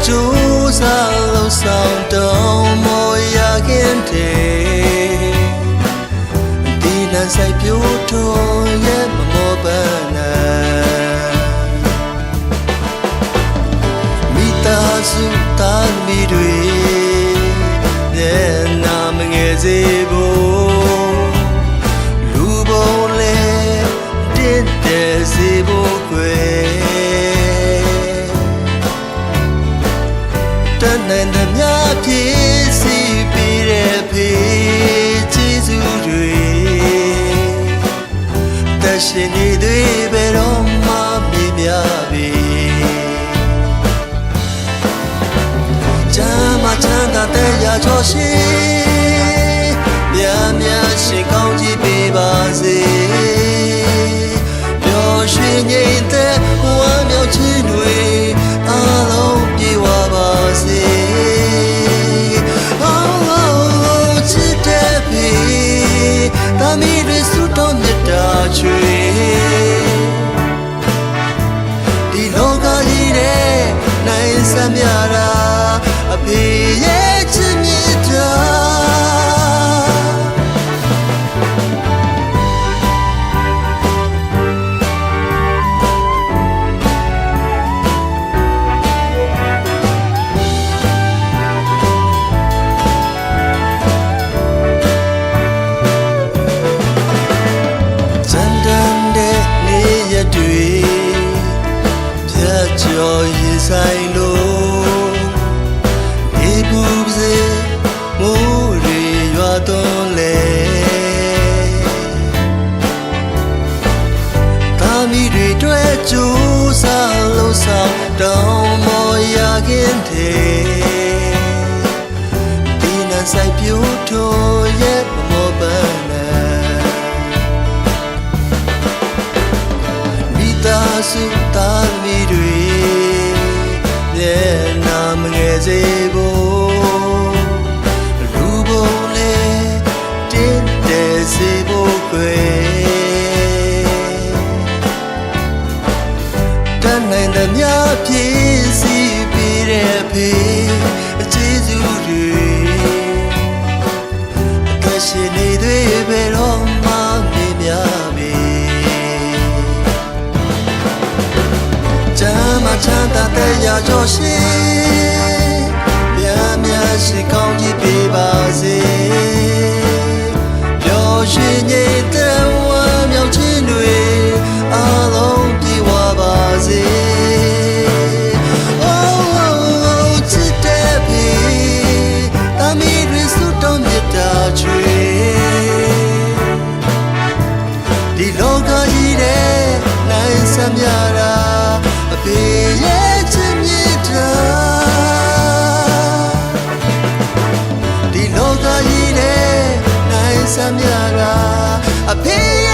ကျိုးစားလို့ဆောင်တော့မရခင်တဲ့ဒီလမ်းဆိုင်ပြိုးထွန်ရဲ့မမောပန်းနာမိသားစုသားမီတွေနဲ့နာမငယ်စေဖို့လူပုံလဲတည်တဲ့စေဖို့ကွယ်နိုင်တဲ့မြတ်ဖြစ်စီပြီးတဲ့ဖေးကျေးဇူးတွေတရှင်နေတွေဘယ်တော့မှမြင်မြပြီချမ်းမချမ်းသာတဲ့ရာချောရှိမြတ်မြတ်ရှင်ကောင်းကြီးပေးပါစေပျော်ရွှင်ငြိမ်သက်ဝမ်းမြောက်ခြင်းတွေအားလုံးပြေဝပါစေသမီးတွေစုတော်မြတ်တာချွေဒီလောကကြီးတဲ့နိုင်စမ်းမြတာအဖေရဲ့ချစ်မြတ်တာကျော်ရင်ဆိုင်လို့ဒီပူစေမိုးရီရွာတော့လေသမီးတွေတွေ့ကြိုးစားလို့ဆောင်တောင်းမရခင်တဲ့ဒီနန်းဆိုင်ပြိုးထွန်ရဲ့မောပန်းနာမိသားစုသားမီးတွေနာမငယ်စေဖို့လူပုံလဲတင်းတဲ့စေဖို့ကွယ်တန်နိုင်တဲ့မြတ်ဖြစ်စီပြီးတဲ့ဖေးကျေးဇူးတွေအသက်ရှင်နေတွေဘယ်တော့မှမြင်မြပြီချမ်းသာတဲ့ရာကျော်ရှိမြတ်မြတ်ရှိကောင်းကြီးပေးပါစေပျော်ရွှင်ငြိမ်သက်ဝမ်းမြောက်ခြင်းတွေအားလုံးပြေဝပါစေချစ်တဲ့ဖေးသမီးတွေစုတော်မြတ်တာချွေဒီလောကကြီးတဲ့နိုင်စမ်းမြတာအဖေရဲ့ချစ်မြတ်တာဒီလောကကြီးနဲ့နိုင်စမ်းမြတာအဖေ